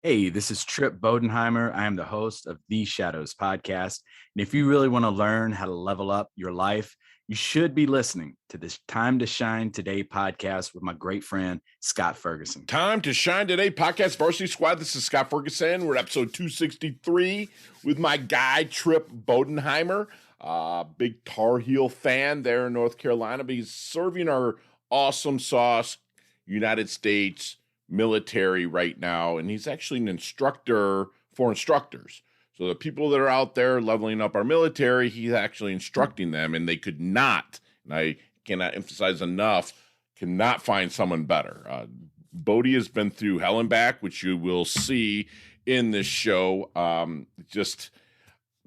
Hey, this is Tripp Bodenheimer. I am the host of The Shadows podcast. And if you really want to learn how to level up your life, you should be listening to this Time to Shine Today podcast with my great friend, Scott Ferguson. Time to Shine Today podcast, Varsity Squad. This is Scott Ferguson. We're at episode 263 with my guy, Tripp Bodenheimer. Big Tar Heel fan there in North Carolina, but he's serving our awesome sauce United States military right now, and he's actually an instructor for instructors. So the people that are out there leveling up our military, he's actually instructing them, and they could not, and I cannot emphasize enough, cannot find someone better. Bodie has been through hell and back, which you will see in this show. Just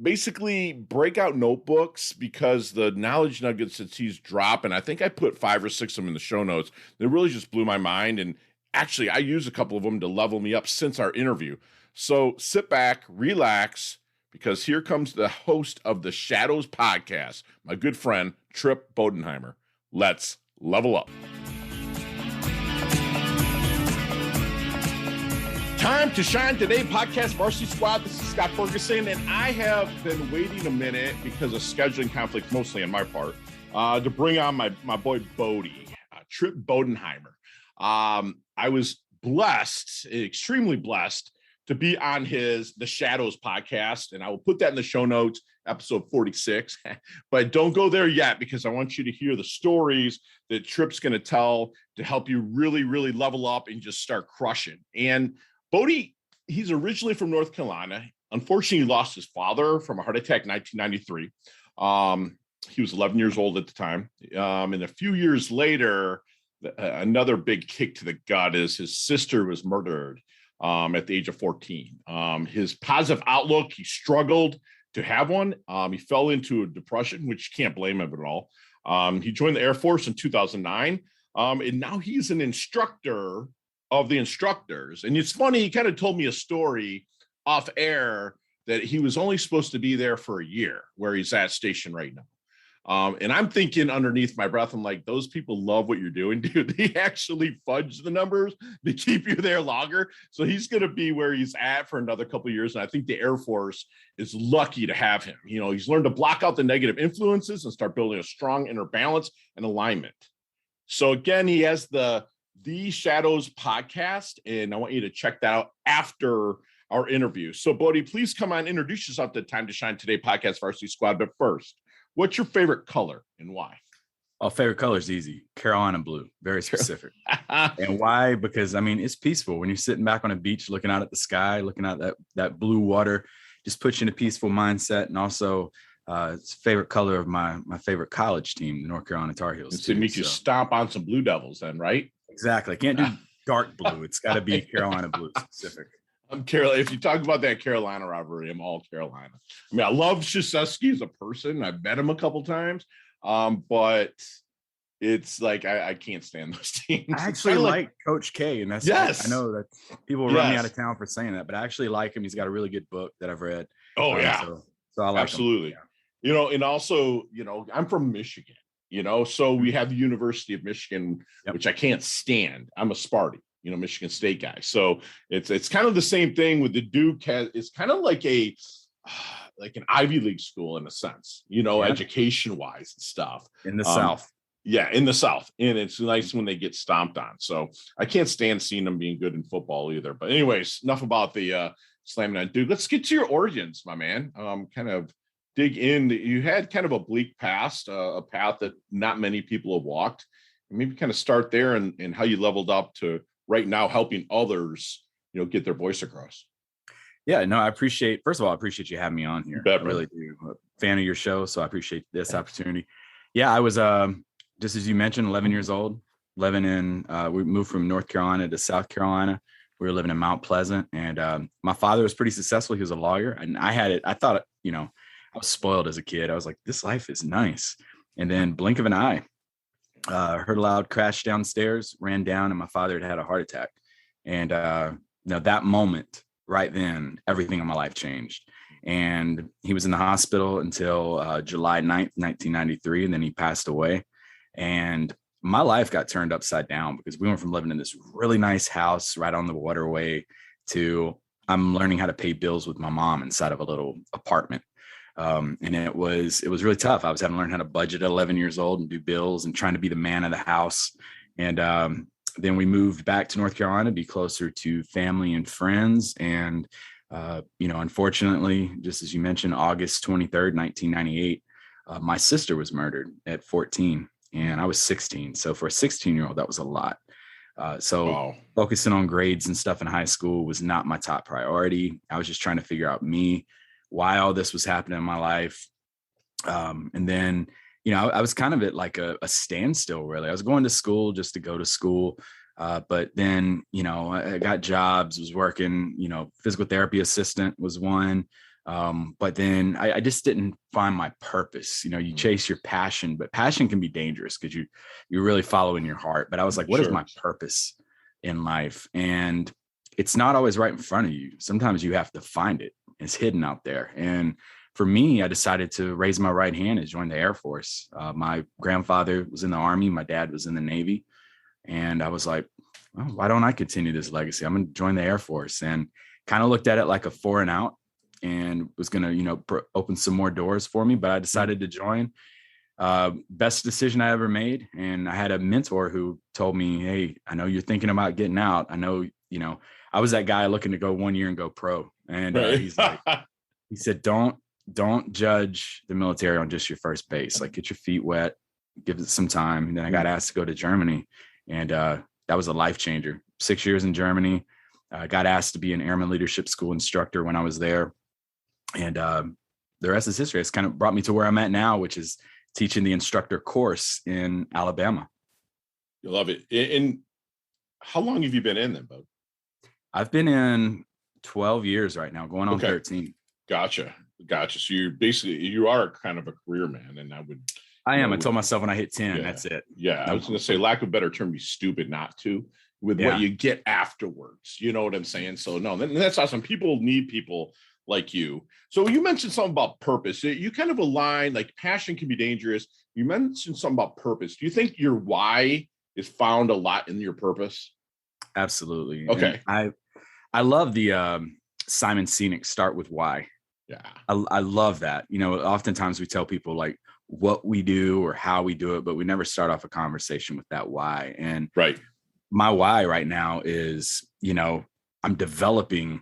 basically breakout notebooks, because the knowledge nuggets that he's dropping, I think I put 5 or 6 of them in the show notes. They really just blew my mind, and actually, I used a couple of them to level me up since our interview. So sit back, relax, because here comes the host of the Shadows podcast, my good friend, Tripp Bodenheimer. Let's level up. Time to Shine Today podcast, Varsity Squad. This is Scott Ferguson, and I have been waiting a minute because of scheduling conflicts, mostly on my part, to bring on my boy Bodie, Tripp Bodenheimer. I was blessed, extremely blessed, to be on the Shadows podcast, and I will put that in the show notes, episode 46. But don't go there yet, because I want you to hear the stories that Tripp's going to tell to help you really, really level up and just start crushing. And Bodie, he's originally from North Carolina. Unfortunately, he lost his father from a heart attack in 1993. He was 11 years old at the time. And a few years later, another big kick to the gut is his sister was murdered at the age of 14. His positive outlook, he struggled to have one. He fell into a depression, which you can't blame him at all. He joined the Air Force in 2009, and now he's an instructor of the instructors. And it's funny, he kind of told me a story off air that he was only supposed to be there for a year, where he's at station right now. And I'm thinking underneath my breath, I'm like, those people love what you're doing, dude. They actually fudge the numbers to keep you there longer. So he's going to be where he's at for another couple of years. And I think the Air Force is lucky to have him. You know, he's learned to block out the negative influences and start building a strong inner balance and alignment. So again, he has the Shadows podcast, and I want you to check that out after our interview. So Bodie, please come on, introduce yourself to Time to Shine Today podcast, Varsity Squad. But first, what's your favorite color and why? Oh, favorite color is easy. Carolina blue, very specific. And why? Because, I mean, it's peaceful. When you're sitting back on a beach, looking out at the sky, looking at that blue water, just puts you in a peaceful mindset. And also, it's favorite color of my favorite college team, the North Carolina Tar Heels. It's to make you stomp on some Blue Devils then, right? Exactly. Can't do dark blue. It's got to be Carolina blue specific. If you talk about that Carolina rivalry, I'm all Carolina. I mean, I love Krzyzewski as a person. I've met him a couple times, but it's like I can't stand those teams. I actually like Coach K, and that's I know that people run me out of town for saying that, but I actually like him. He's got a really good book that I've read. Oh yeah, so I like absolutely. Him. Yeah. You know, and also, you know, I'm from Michigan. You know, so we have the University of Michigan, which I can't stand. I'm a Sparty. You know, Michigan State guy. So it's kind of the same thing with the Duke. It's kind of like an Ivy League school in a sense, you know, education wise and stuff. In the South. Yeah, in the South. And it's nice when they get stomped on. So I can't stand seeing them being good in football either. But anyways, enough about the slamming on Duke. Let's get to your origins, my man. Kind of dig in. You had kind of a bleak past, a path that not many people have walked. And maybe kind of start there and how you leveled up to right now helping others, you know, get their voice across. Yeah, no, first of all, I appreciate you having me on here. I really do. I'm a fan of your show, so I appreciate this opportunity. Yeah, I was, just as you mentioned, 11 years old, living in, we moved from North Carolina to South Carolina. We were living in Mount Pleasant, and my father was pretty successful. He was a lawyer, and I thought, you know, I was spoiled as a kid. I was like, this life is nice. And then blink of an eye, heard a loud crash downstairs, ran down, and my father had a heart attack. And now that moment right then, everything in my life changed. And he was in the hospital until July 9th, 1993. And then he passed away. And my life got turned upside down because we went from living in this really nice house right on the waterway to I'm learning how to pay bills with my mom inside of a little apartment. And it was really tough. I was having to learn how to budget at 11 years old and do bills and trying to be the man of the house. And then we moved back to North Carolina to be closer to family and friends. And, unfortunately, just as you mentioned, August 23rd, 1998, my sister was murdered at 14 and I was 16. So for a 16-year-old, that was a lot. Wow. Focusing on grades and stuff in high school was not my top priority. I was just trying to figure out why all this was happening in my life. And then, I was kind of at like a standstill, really. I was going to school just to go to school. But then, I got jobs, was working, physical therapy assistant was one. But then I just didn't find my purpose. You chase your passion, but passion can be dangerous because you're really following your heart. But I was like, what is my purpose in life? And it's not always right in front of you. Sometimes you have to find it. It's hidden out there. And for me, I decided to raise my right hand and join the Air Force. My grandfather was in the Army. My dad was in the Navy. And I was like, well, why don't I continue this legacy? I'm going to join the Air Force, and kind of looked at it like a 4 and out, and was going to, open some more doors for me. But I decided to join. Best decision I ever made. And I had a mentor who told me, hey, I know you're thinking about getting out. I know, I was that guy looking to go 1 year and go pro. And he's like, he said, don't judge the military on just your first base. Like, get your feet wet, give it some time. And then I got asked to go to Germany, and that was a life changer. 6 years in Germany. I got asked to be an airman leadership school instructor when I was there. And the rest is history. It's kind of brought me to where I'm at now, which is teaching the instructor course in Alabama. You love it. And how long have you been in then, bud? I've been in 12 years right now, going on 13. Gotcha. So you are kind of a career man. And I am. I told myself when I hit 10, that's it. Yeah. I was going to say, lack of a better term, be stupid not to, with what you get afterwards. You know what I'm saying? So no, that's awesome. People need people like you. So you mentioned something about purpose. You kind of align, like, passion can be dangerous. You mentioned something about purpose. Do you think your why is found a lot in your purpose? Absolutely. Okay. And I love the Simon Sinek start with why. Yeah. I love that. Oftentimes we tell people like what we do or how we do it, but we never start off a conversation with that why. And my why right now is, I'm developing,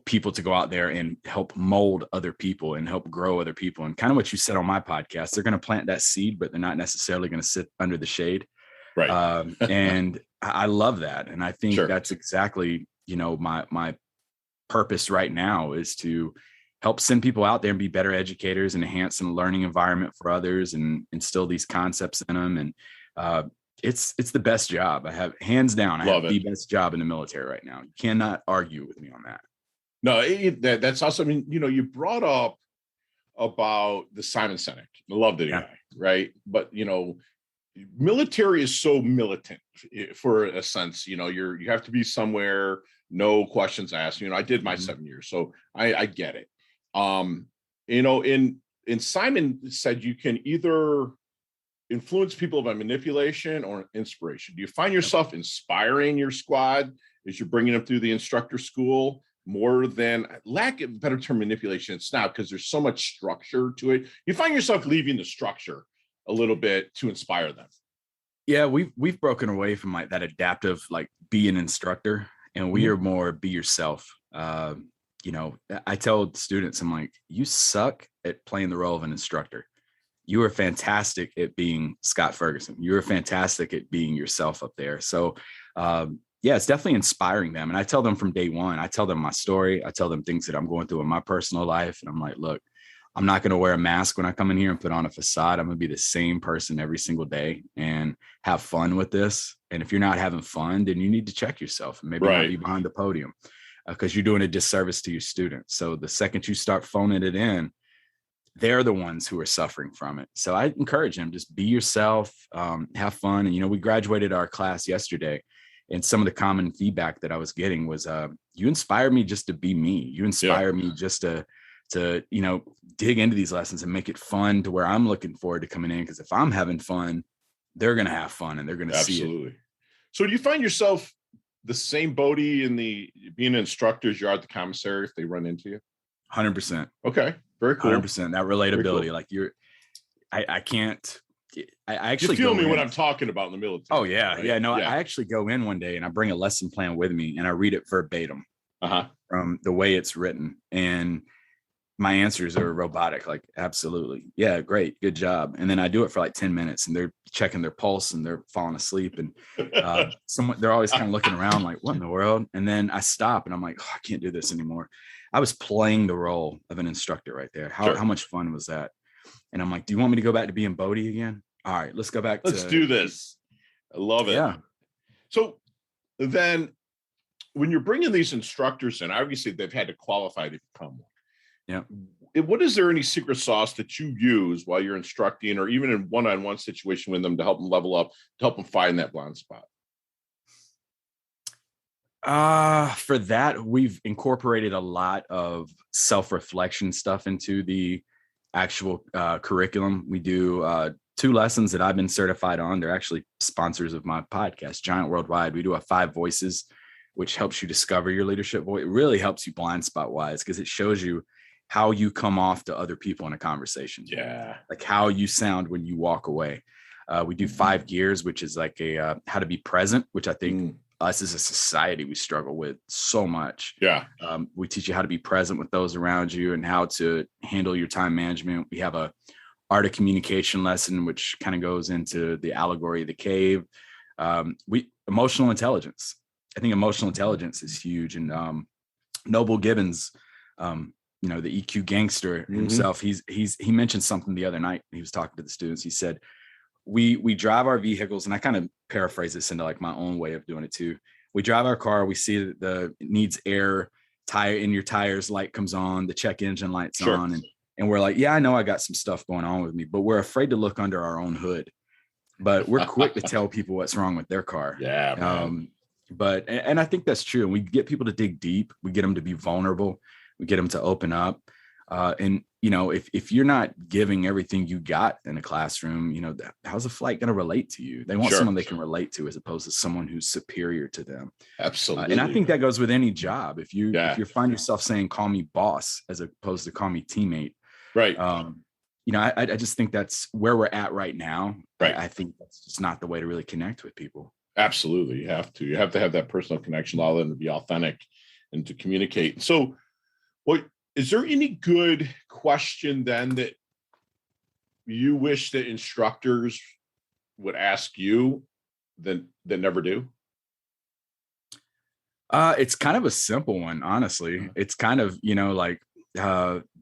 people to go out there and help mold other people and help grow other people. And kind of what you said on my podcast, they're going to plant that seed, but they're not necessarily going to sit under the shade. Right. And I love that. And I think that's exactly, my purpose right now is to help send people out there and be better educators and enhance a learning environment for others and instill these concepts in them. And it's the best job I have, hands down. I have the best job in the military right now. You cannot argue with me on that. No, that's awesome. I mean, you brought up about the Simon Sinek. I love the guy, right? But, military is so militant for a sense. You have to be somewhere, no questions asked. I did my 7 years, so I get it. And Simon said you can either influence people by manipulation or inspiration. Do you find yourself inspiring your squad as you're bringing them through the instructor school more than, lack of a better term, manipulation? It's not, because there's so much structure to it. You find yourself leaving the structure a little bit to inspire them. Yeah, we've broken away from like that adaptive, like be an instructor, and we are more be yourself. I tell students, I'm like, you suck at playing the role of an instructor. You are fantastic at being Scott Ferguson. You're fantastic at being yourself up there. So, it's definitely inspiring them. And I tell them from day one, I tell them my story. I tell them things that I'm going through in my personal life. And I'm like, look, I'm not going to wear a mask when I come in here and put on a facade. I'm going to be the same person every single day and have fun with this. And if you're not having fun, then you need to check yourself and maybe not be behind the podium, because you're doing a disservice to your students. So the second you start phoning it in, they're the ones who are suffering from it. So I encourage them, just be yourself, have fun. And, we graduated our class yesterday, and some of the common feedback that I was getting was, you inspire me just to be me. You inspire me just to dig into these lessons and make it fun to where I'm looking forward to coming in. Because if I'm having fun, they're going to have fun and they're going to see it. So do you find yourself the same Bodie in being an instructor as you are at the commissary if they run into you? 100%. Okay. Very cool. 100%. That relatability. Cool. Like I can't, I actually you feel me when I'm talking about in the military. Oh yeah. Right? Yeah. No, yeah. I actually go in one day and I bring a lesson plan with me and I read it verbatim from the way it's written. And my answers are robotic, like, absolutely. Yeah, great. Good job. And then I do it for like 10 minutes and they're checking their pulse and they're falling asleep. And they're always kind of looking around like, what in the world? And then I stop and I'm like, oh, I can't do this anymore. I was playing the role of an instructor right there. How much fun was that? And I'm like, do you want me to go back to being Bodie again? All right, let's go back. Let's do this. I love it. Yeah. So then when you're bringing these instructors in, obviously they've had to qualify to become one. Yeah. What is there any secret sauce that you use while you're instructing or even in one-on-one situation with them to help them level up, to help them find that blind spot? For that, we've incorporated a lot of self-reflection stuff into the actual curriculum. We do 2 lessons that I've been certified on. They're actually sponsors of my podcast, Giant Worldwide. We do a 5 voices, which helps you discover your leadership voice. It really helps you blind spot wise because it shows you how you come off to other people in a conversation. Yeah. Like how you sound when you walk away. We do 5 gears, which is like a how to be present, which I think us as a society, we struggle with so much. Yeah. We teach you how to be present with those around you and how to handle your time management. We have a art of communication lesson, which kind of goes into the allegory of the cave. Emotional intelligence. I think emotional intelligence is huge. And Noble Gibbons, the EQ gangster himself, he mentioned something the other night. He was talking to the students. He said, we drive our vehicles, and I kind of paraphrase this into like my own way of doing it too. We drive our car, we see that it needs air, tire in your tires, light comes on, the check engine light's on. And we're like, yeah, I know I got some stuff going on with me, but we're afraid to look under our own hood. But we're quick to tell people what's wrong with their car. Yeah. And I think that's true. And we get people to dig deep. We get them to be vulnerable. We get them to open up. And if you're not giving everything you got in a classroom, how's a flight going to relate to you? They want someone they can relate to as opposed to someone who's superior to them. Absolutely. And I think that goes with any job. If you find yourself saying, call me boss, as opposed to call me teammate. Right. I just think that's where we're at right now. Right. I think that's just not the way to really connect with people. Absolutely. You have to have that personal connection, allow them to be authentic and to communicate. So is there any good question then that you wish that instructors would ask you that never do? It's kind of a simple one, honestly. It's kind of,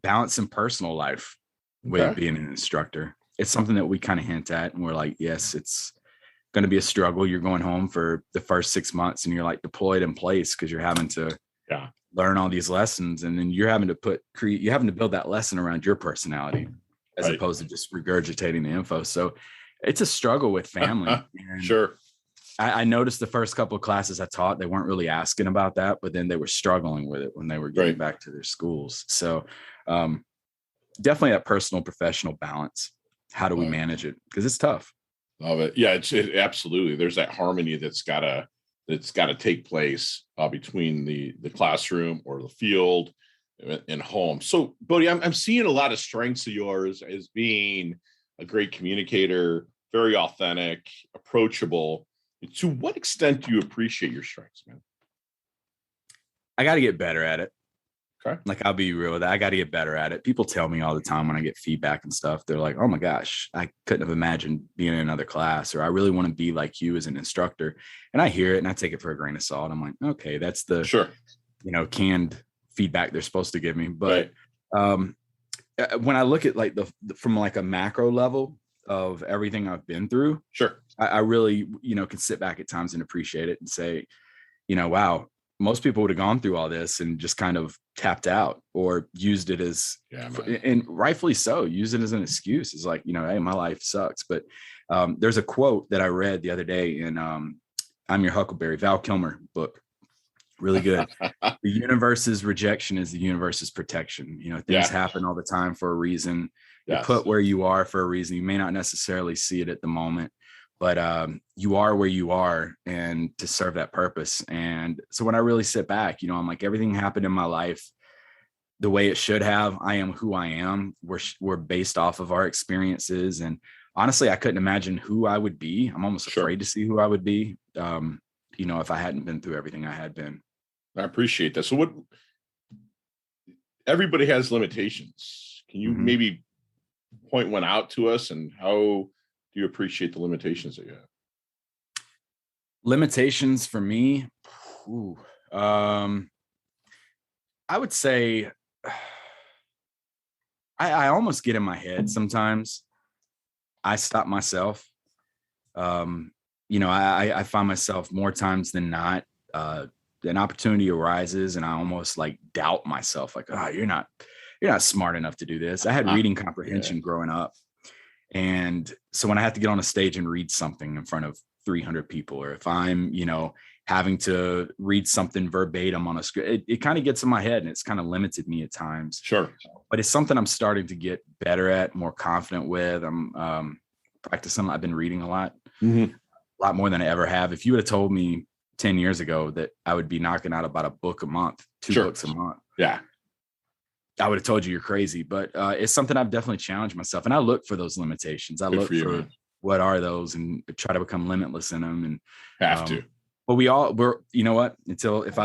balance in personal life with being an instructor. It's something that we kind of hint at, and we're like, yes, it's going to be a struggle. You're going home for the first 6 months and you're like deployed in place because you're having to learn all these lessons, and then you're having to build that lesson around your personality as opposed to just regurgitating the info. So it's a struggle with family. Sure. I noticed the first couple of classes I taught, they weren't really asking about that, but then they were struggling with it when they were getting back to their schools. So definitely that personal professional balance. How do we manage it? Because it's tough. Love it. Yeah, it absolutely. There's that harmony that's gotta take place between the classroom or the field and home. So, Bodie, I'm seeing a lot of strengths of yours as being a great communicator, very authentic, approachable. To what extent do you appreciate your strengths, man? I got to get better at it. Okay. Like, I'll be real with that. I got to get better at it. People tell me all the time when I get feedback and stuff, they're like, oh my gosh, I couldn't have imagined being in another class, or I really want to be like you as an instructor. And I hear it and I take it for a grain of salt. I'm like, okay, that's the, canned feedback they're supposed to give me. But when I look at like from like a macro level of everything I've been through, I really, can sit back at times and appreciate it and say, wow, most people would have gone through all this and just kind of tapped out or used it as, and rightfully so, use it as an excuse. It's like, hey, my life sucks. But there's a quote that I read the other day in I'm Your Huckleberry, Val Kilmer book. Really good. The universe's rejection is the universe's protection. Things happen all the time for a reason. You're put where you are for a reason. You may not necessarily see it at the moment, but you are where you are and to serve that purpose. And so when I really sit back, I'm like, everything happened in my life the way it should have. I am who I am. We're based off of our experiences. And honestly, I couldn't imagine who I would be. I'm almost afraid to see who I would be, if I hadn't been through everything I had been. I appreciate that. So everybody has limitations. Can you maybe point one out to us, and how do you appreciate the limitations that you have? Limitations for me, I would say I almost get in my head sometimes. I stop myself. I find myself more times than not, an opportunity arises and I almost like doubt myself, like, you're not smart enough to do this. I had reading comprehension growing up. And so when I have to get on a stage and read something in front of 300 people, or if I'm, having to read something verbatim on a script, it kind of gets in my head and it's kind of limited me at times. Sure. But it's something I'm starting to get better at, more confident with. I'm practicing. I've been reading a lot more than I ever have. If you would have told me 10 years ago that I would be knocking out about a book a month, two books a month. Yeah. I would have told you you're crazy, but it's something I've definitely challenged myself. And I look for those limitations. I look for what are those and try to become limitless in them. And have to. But we're, if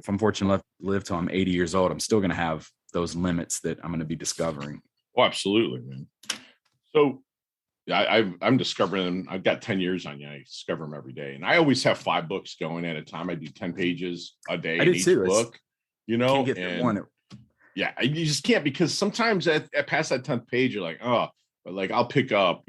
I'm fortunate enough to live till I'm 80 years old, I'm still going to have those limits that I'm going to be discovering. Oh, absolutely, man. So I'm discovering them. I've got 10 years on you. I discover them every day. And I always have 5 books going at a time. I do 10 pages a day in each book, Can't get one. Yeah, you just can't, because sometimes at past that 10th page, you're like, but like I'll pick up,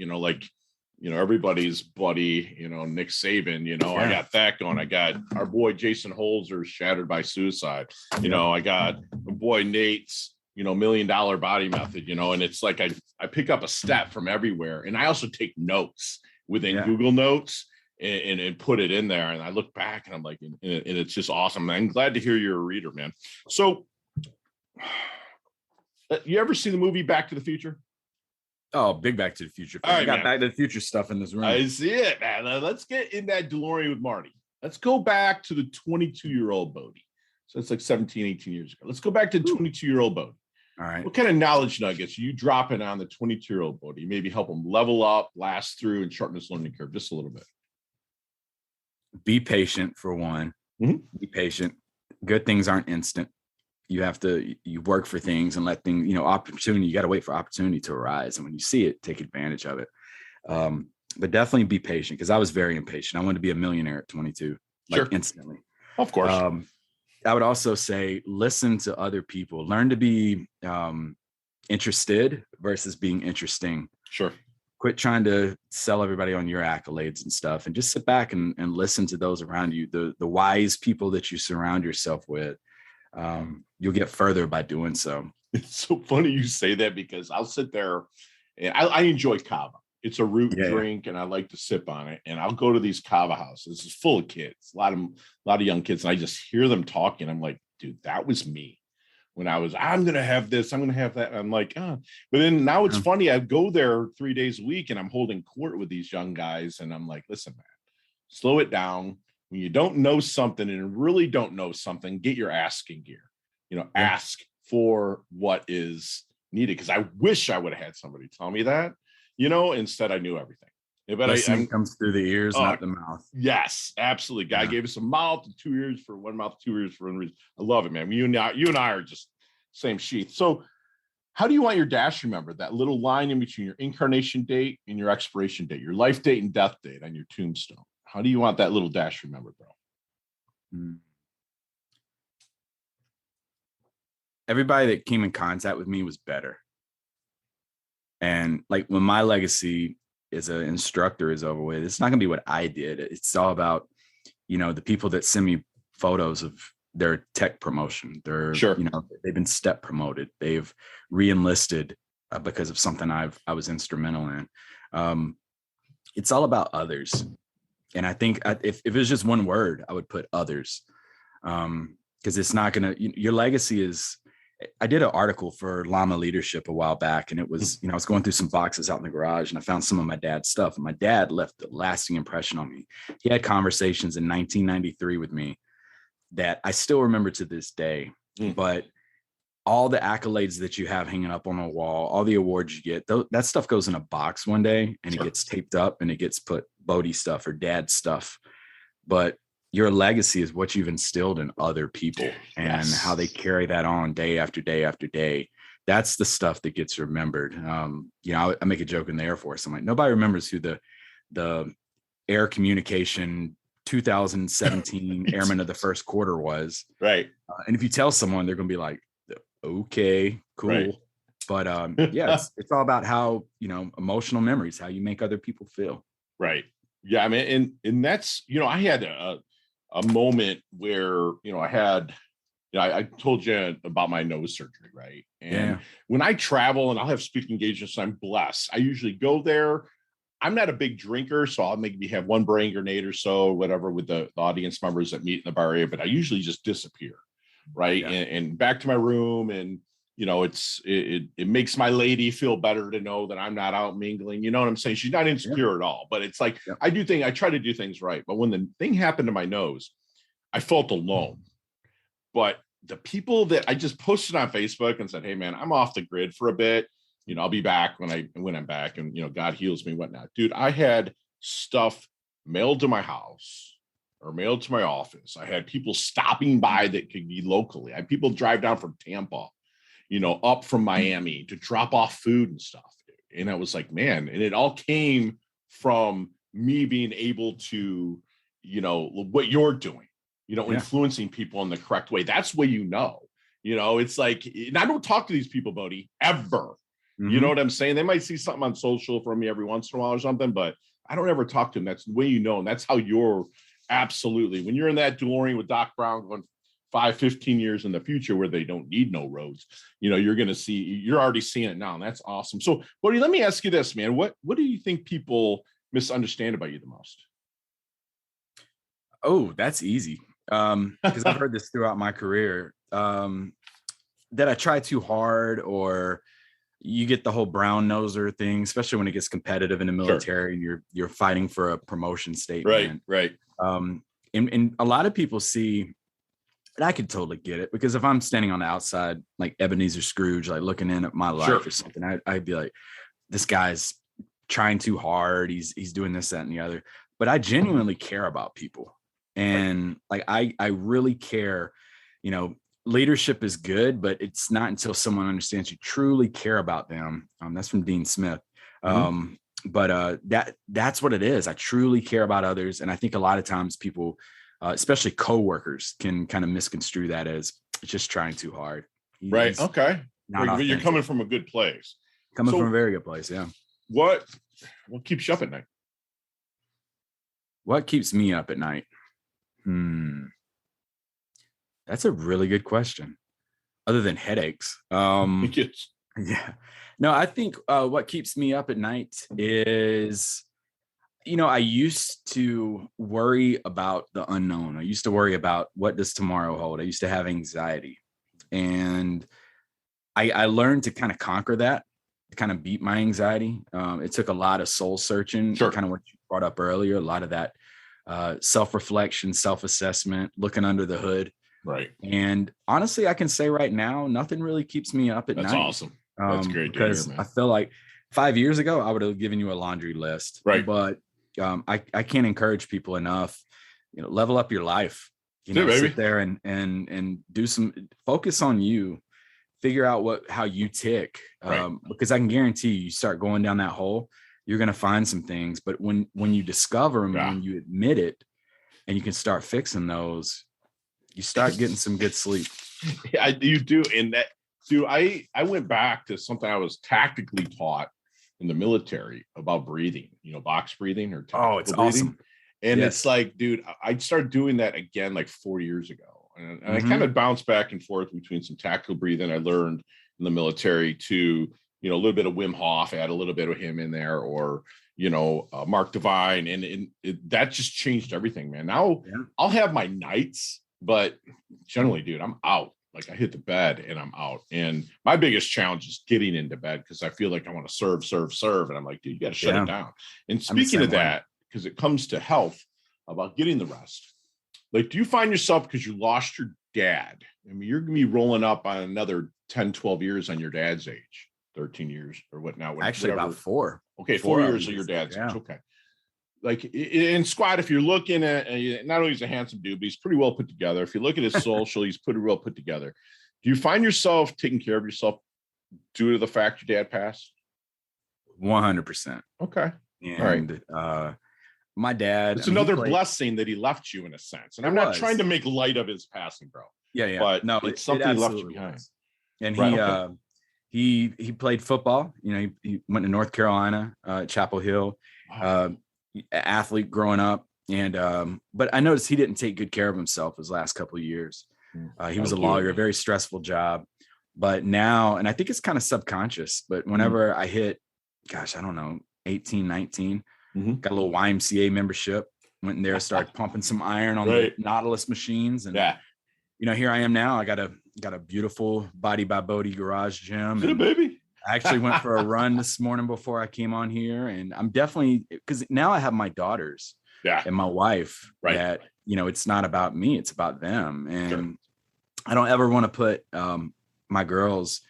everybody's buddy, Nick Saban, I got that going. I got our boy Jason Holzer, Shattered by Suicide. I got my boy Nate's, $1 Million Body Method, and it's like I pick up a step from everywhere. And I also take notes within Google Notes and put it in there. And I look back and I'm like, and it's just awesome. I'm glad to hear you're a reader, man. So you ever see the movie Back to the Future? Oh, big Back to the Future. I got Back to the Future stuff in this room. I see it, man. Let's get in that DeLorean with Marty. Let's go back to the 22-year-old Bodie. So it's like 17, 18 years ago. Let's go back to the 22-year-old Bodie. All right. What kind of knowledge nuggets are you dropping on the 22-year-old Bodie? Maybe help him level up, last through, and shorten his learning curve just a little bit. Be patient, for one. Be patient. Good things aren't instant. You work for things and let things, opportunity, you got to wait for opportunity to arise. And when you see it, take advantage of it. But definitely be patient, because I was very impatient. I wanted to be a millionaire at 22, instantly. Of course. I would also say, listen to other people, learn to be interested versus being interesting. Sure. Quit trying to sell everybody on your accolades and stuff, and just sit back and listen to those around you, the wise people that you surround yourself with. You'll get further by doing so. It's so funny you say that, because I'll sit there and I enjoy kava. It's a root drink, and I like to sip on it. And I'll go to these kava houses. It's full of kids, a lot of young kids, and I just hear them talking. I'm like, dude, that was me when I'm gonna have this, I'm gonna have that. And I'm like, But then now it's funny. I go there 3 days a week, and I'm holding court with these young guys, and I'm like, listen, man, slow it down. When you don't know something and really don't know something, get your asking gear. Ask for what is needed. Because I wish I would have had somebody tell me that, instead I knew everything. But it comes through the ears, not the mouth. Yes, absolutely. God gave us a mouth and 2 ears for one mouth, 2 ears for one reason. I love it, man. You and I are just same sheath. So how do you want your dash remembered? That little line in between your incarnation date and your expiration date, your life date and death date on your tombstone. How do you want that little dash remembered, bro? Everybody that came in contact with me was better. And like, when my legacy as an instructor is over with, it's not going to be what I did. It's all about, the people that send me photos of their tech promotion. They're, they've been step promoted. They've re-enlisted because of something I was instrumental in. It's all about others. And I think if it was just one word, I would put others, because it's not going to, your legacy is I did an article for Llama Leadership a while back, and it was, I was going through some boxes out in the garage, and I found some of my dad's stuff, and my dad left a lasting impression on me. He had conversations in 1993 with me that I still remember to this day. But all the accolades that you have hanging up on a wall, all the awards you get, that stuff goes in a box one day, and it gets taped up and it gets put Bodie stuff or dad stuff. But your legacy is what you've instilled in other people and how they carry that on day after day after day. That's the stuff that gets remembered. I make a joke in the Air Force. I'm like, nobody remembers who the air communication 2017 airman of the first quarter was. Right. And if you tell someone, they're going to be like, okay, cool. Right. But it's all about how, emotional memories, how you make other people feel. Right. Yeah. I mean, and that's, I had a moment where, I told you about my nose surgery, right? And when I travel and I'll have speaking engagements, I'm blessed. I usually go there. I'm not a big drinker, so I'll maybe have one brain grenade or so, whatever, with the audience members that meet in the bar area, but I usually just disappear, right? Yeah. And back to my room, and it makes my lady feel better to know that I'm not out mingling. You know what I'm saying? She's not insecure at all, but it's like, I try to do things right. But when the thing happened to my nose, I felt alone. But the people that I just posted on Facebook and said, hey man, I'm off the grid for a bit. I'll be back when I'm back, and God heals me and whatnot. Dude, I had stuff mailed to my house or mailed to my office. I had people stopping by that could be locally. I had people drive down from Tampa, up from Miami to drop off food and stuff. And I was like, man, and it all came from me being able to, what you're doing, influencing people in the correct way. That's the way, it's like, and I don't talk to these people, Bodie, ever. Mm-hmm. You know what I'm saying? They might see something on social from me every once in a while or something, but I don't ever talk to them. That's the way, and that's how you're absolutely, when you're in that DeLorean with Doc Brown going 5-15 years in the future where they don't need no roads, you're going to see, you're already seeing it now. And that's awesome. So, Bodie, let me ask you this, man. What do you think people misunderstand about you the most? Oh, that's easy. Because I've heard this throughout my career, that I try too hard, or you get the whole brown noser thing, especially when it gets competitive in the military and you're fighting for a promotion statement. Right. And a lot of people see, and I could totally get it, because if I'm standing on the outside, like Ebenezer Scrooge, like looking in at my life or something, I'd be like, this guy's trying too hard. He's doing this, that, and the other. But I genuinely care about people. And like, I really care, leadership is good, but it's not until someone understands you truly care about them. That's from Dean Smith. But that's what it is. I truly care about others. And I think a lot of times people, especially coworkers, can kind of misconstrue that as just trying too hard. Right. Okay. You're coming from a good place. Coming from a very good place. Yeah. What keeps you up at night? What keeps me up at night? That's a really good question. Other than headaches. Yes. Yeah. No, I think what keeps me up at night is, I used to worry about the unknown. I used to worry about, what does tomorrow hold? I used to have anxiety. And I learned to kind of conquer that, to kind of beat my anxiety. It took a lot of soul searching, kind of what you brought up earlier, a lot of that self-reflection, self-assessment, looking under the hood. Right. And honestly, I can say right now, nothing really keeps me up at night. That's awesome. That's great. Because I feel like 5 years ago, I would have given you a laundry list. Right. But I can't encourage people enough, level up your life, sit there and do some focus on you, figure out how you tick. Because I can guarantee you start going down that hole, you're going to find some things. But when you discover them, when you admit it, and you can start fixing those, you start getting some good sleep. Yeah, you do. And that, dude, I went back to something I was tactically taught in the military about breathing, box breathing or tactical it's breathing. Awesome. And it's like, dude, I started doing that again like 4 years ago. And I kind of bounced back and forth between some tactical breathing I learned in the military to, a little bit of Wim Hof, add a little bit of him in there, or, Mark Divine. And that just changed everything, man. Now I'll have my nights, but generally, dude, I'm out. Like I hit the bed and I'm out. And my biggest challenge is getting into bed because I feel like I want to serve. And I'm like, dude, you got to shut it down. And speaking of that, because it comes to health about getting the rest, like, do you find yourself, because you lost your dad, I mean, you're going to be rolling up on another 10, 12 years on your dad's age, 13 years or what now? Actually, whatever. About 4. Okay, 4 years of your dad's age. Okay. Like in squad, if you're looking at, not only is a handsome dude, but he's pretty well put together. If you look at his social, he's pretty well put together. Do you find yourself taking care of yourself due to the fact your dad passed? 100%. Okay. And all right. My dad. It's another blessing that he left you in a sense. And I'm not trying to make light of his passing, bro. Yeah. But no, it's something he left you behind. Was. And he played football. You know, he went to North Carolina, Chapel Hill. Wow. Athlete growing up, and but I noticed he didn't take good care of himself his last couple of years. He was a lawyer, a very stressful job, but now, and I think it's kind of subconscious, but whenever I hit, gosh, I don't know, 18, 19, got a little YMCA membership, went in there, started pumping some iron on the Nautilus machines, and you know, here I am now. I got a beautiful Body by Bodie garage gym. Hey, baby. I actually went for a run this morning before I came on here, and I'm definitely, because now I have my daughters and my wife that, you know, it's not about me, it's about them. And I don't ever want to put my girls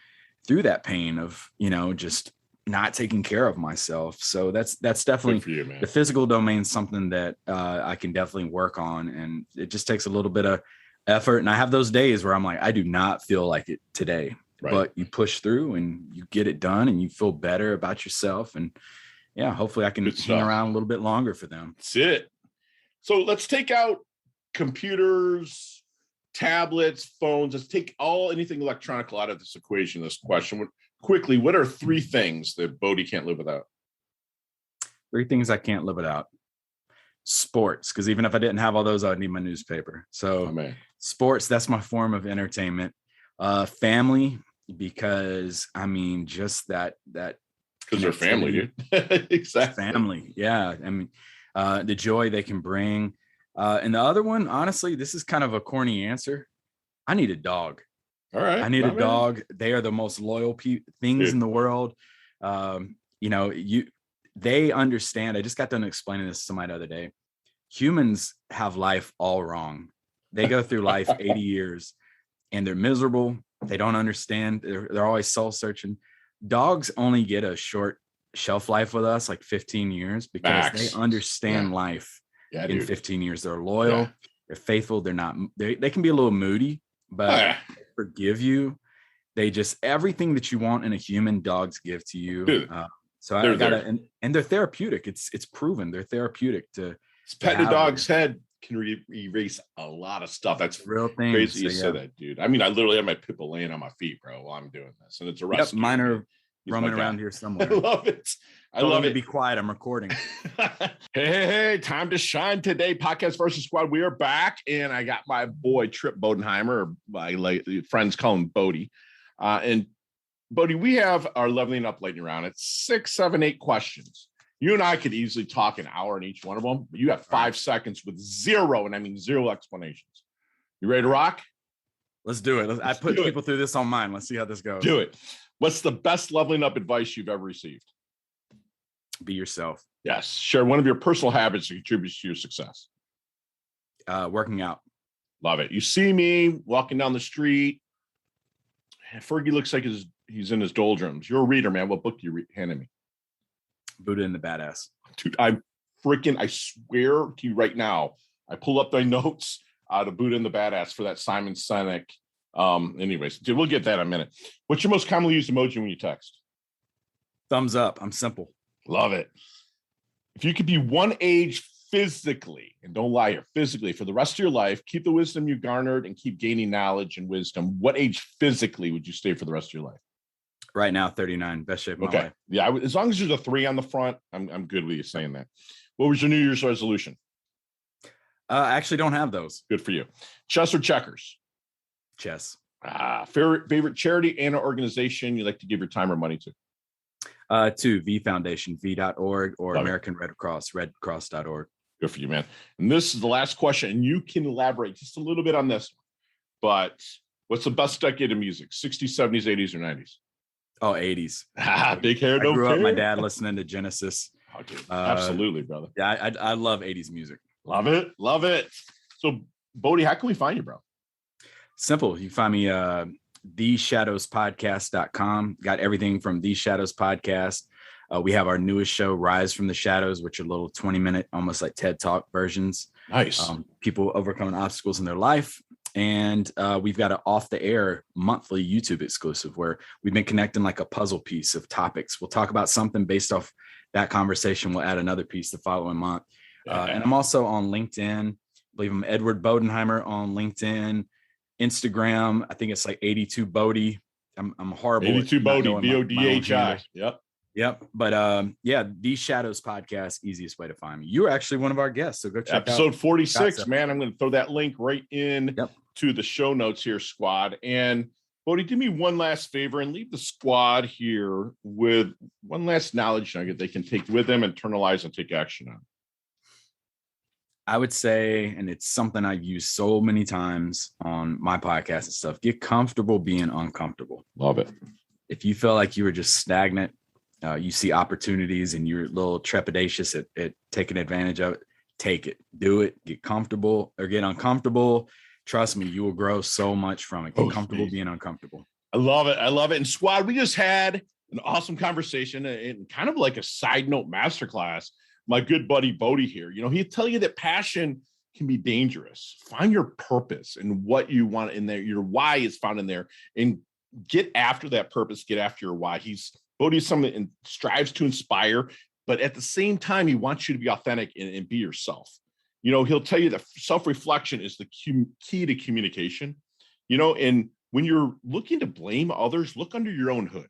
through that pain of, you know, just not taking care of myself. So that's definitely for you, man. The physical domain is something that I can definitely work on. And it just takes a little bit of effort. And I have those days where I'm like, I do not feel like it today. But you push through and you get it done and you feel better about yourself. And hopefully I can hang around a little bit longer for them. That's it. So let's take out computers, tablets, phones. Let's take anything electronic out of this equation, this question. Quickly, what are 3 things that Bodie can't live without? 3 things I can't live without. Sports, because even if I didn't have all those, I would need my newspaper. So sports, that's my form of entertainment. Family, because I mean, just that because they're family, dude. Exactly. Family. Yeah. I mean, the joy they can bring. And the other one, honestly, this is kind of a corny answer. I need a dog. All right. I need a dog. They are the most loyal things in the world. You know, they understand. I just got done explaining this to somebody the other day. Humans have life all wrong. They go through life 80 years and they're miserable. They don't understand. They're always soul searching. Dogs only get a short shelf life with us, like 15 years, because they understand life in 15 years. They're loyal. They're faithful. They're not, they can be a little moody, but they forgive you. They just, everything that you want in a human, dogs give to you. So I gotta, and they're therapeutic. It's proven they're therapeutic to petting a dog's head can erase a lot of stuff. That's real thing. Crazy you said that, dude. I mean, I literally have my pit bull laying on my feet, bro, while I'm doing this, and it's a rescue. Mine are roaming around here somewhere. I love it. I love it. Be quiet. I'm recording. Hey, time to shine today. Podcast versus Squad. We are back, and I got my boy Tripp Bodenheimer, or my friends call him Bodie. And Bodie, we have our leveling up lightning round. It's 6, 7, 8 questions. You and I could easily talk an hour in each one of them, but you have 5 seconds with zero, and I mean 0 explanations. You ready to rock? Let's do it. I put people through this on mine. Let's see how this goes. Do it. What's the best leveling up advice you've ever received? Be yourself. Yes. Share one of your personal habits that contributes to your success. Working out. Love it. You see me walking down the street. Fergie looks like he's in his doldrums. You're a reader, man. What book do you handed me? Buddha and the Badass. Dude, I swear to you right now, I pull up my notes out of Buddha and the Badass for that Simon Sinek. Anyways, dude, we'll get that in a minute. What's your most commonly used emoji when you text? Thumbs up. I'm simple. Love it. If you could be one age physically, and don't lie here, physically for the rest of your life, keep the wisdom you garnered and keep gaining knowledge and wisdom, what age physically would you stay for the rest of your life? Right now, 39, best shape of my life. Yeah, as long as there's a 3 on the front, I'm good with you saying that. What was your New Year's resolution? I actually don't have those. Good for you. Chess or checkers? Chess. Favorite charity and organization you like to give your time or money to? To V Foundation, v.org, or Love American Red Cross, redcross.org. Good for you, man. And this is the last question, and you can elaborate just a little bit on this, but What's the best decade of music? 60s, 70s, 80s, or 90s? Oh, 80s. Big hair, no I grew care. up, my dad listening to Genesis. Okay. Absolutely, brother. Yeah, I love 80s music. Love it. Love it. So, Bodie, how can we find you, bro? Simple. You can find me theshadowspodcast.com. Got everything from The Shadows Podcast. We have our newest show, Rise from the Shadows, which are little 20-minute, almost like TED Talk versions. Nice. People overcoming obstacles in their life. And we've got an off the air monthly YouTube exclusive where we've been connecting like a puzzle piece of topics. We'll talk about something based off that conversation. We'll add another piece the following month. And I'm also on LinkedIn. I believe I'm Edward Bodenheimer on LinkedIn, Instagram. I think it's like 82 Bodie. I'm horrible. 82 Bodie, Bodhi. Yep. But The Shadows Podcast, easiest way to find me. You were actually one of our guests, so go check episode 46, man. I'm going to throw that link right in to the show notes here, squad. And Bodie, do me one last favor and leave the squad here with one last knowledge nugget they can take with them, internalize, and take action on. I would say, and it's something I've used so many times on my podcast and stuff, get comfortable being uncomfortable. Love it. If you feel like you were just stagnant, you see opportunities and you're a little trepidatious at taking advantage of it, take it, do it, get comfortable or get uncomfortable. Trust me, you will grow so much from it. Get comfortable being uncomfortable. I love it. I love it. And squad, we just had an awesome conversation and kind of like a side note masterclass. My good buddy Bodie here, he'll tell you that passion can be dangerous. Find your purpose and what you want in there. Your why is found in there, and get after that purpose. Get after your why. Bodie's someone that strives to inspire, but at the same time, he wants you to be authentic and be yourself. He'll tell you that self-reflection is the key to communication, and when you're looking to blame others, look under your own hood.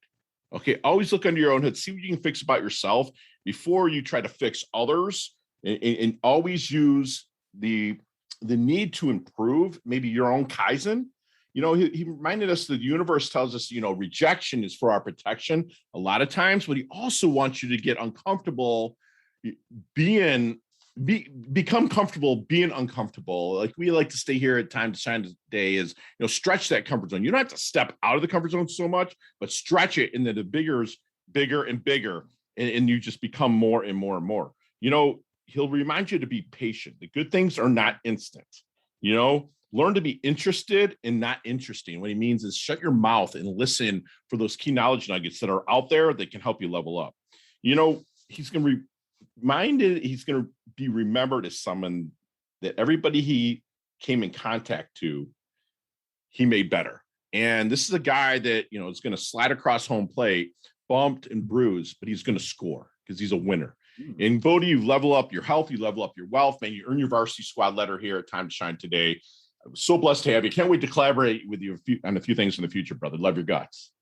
Okay. Always look under your own hood, see what you can fix about yourself before you try to fix others, and always use the need to improve, maybe your own Kaizen. He reminded us that the universe tells us, rejection is for our protection a lot of times, but he also wants you to get uncomfortable, become comfortable being uncomfortable. Like we like to stay here at Time to Shine today is, stretch that comfort zone. You don't have to step out of the comfort zone so much, but stretch it into the bigger and bigger. And you just become more and more and more. He'll remind you to be patient. The good things are not instant. Learn to be interested and not interesting. What he means is shut your mouth and listen for those key knowledge nuggets that are out there that can help you level up. He's going to he's going to be remembered as someone that everybody he came in contact to, he made better. And this is a guy that, is going to slide across home plate, bumped and bruised, but he's going to score because he's a winner. And Bodie, you level up your health, you level up your wealth, man. You earn your varsity squad letter here at Time to Shine today. I'm so blessed to have you. Can't wait to collaborate with you on a few things in the future, brother. Love your guts.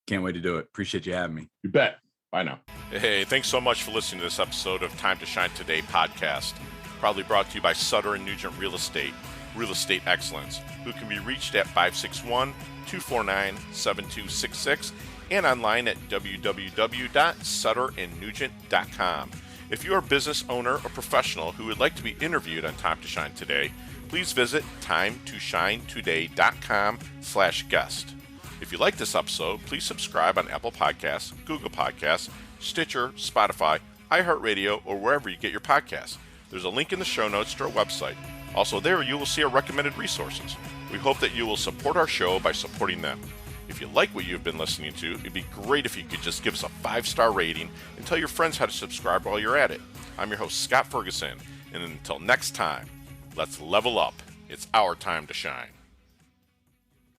Can't wait to do it. Appreciate you having me. You bet. Bye now. Hey, thanks so much for listening to this episode of Time to Shine Today podcast. Proudly brought to you by Sutter & Nugent Real Estate Excellence, who can be reached at 561-249-7266 and online at www.sutterandnugent.com. If you're a business owner or professional who would like to be interviewed on Time to Shine Today, please visit timetoshinetoday.com/guest. If you like this episode, please subscribe on Apple Podcasts, Google Podcasts, Stitcher, Spotify, iHeartRadio, or wherever you get your podcasts. There's a link in the show notes to our website. Also there, you will see our recommended resources. We hope that you will support our show by supporting them. If you like what you've been listening to, it'd be great if you could just give us a 5-star rating and tell your friends how to subscribe while you're at it. I'm your host, Scott Ferguson, and until next time, let's level up. It's our time to shine.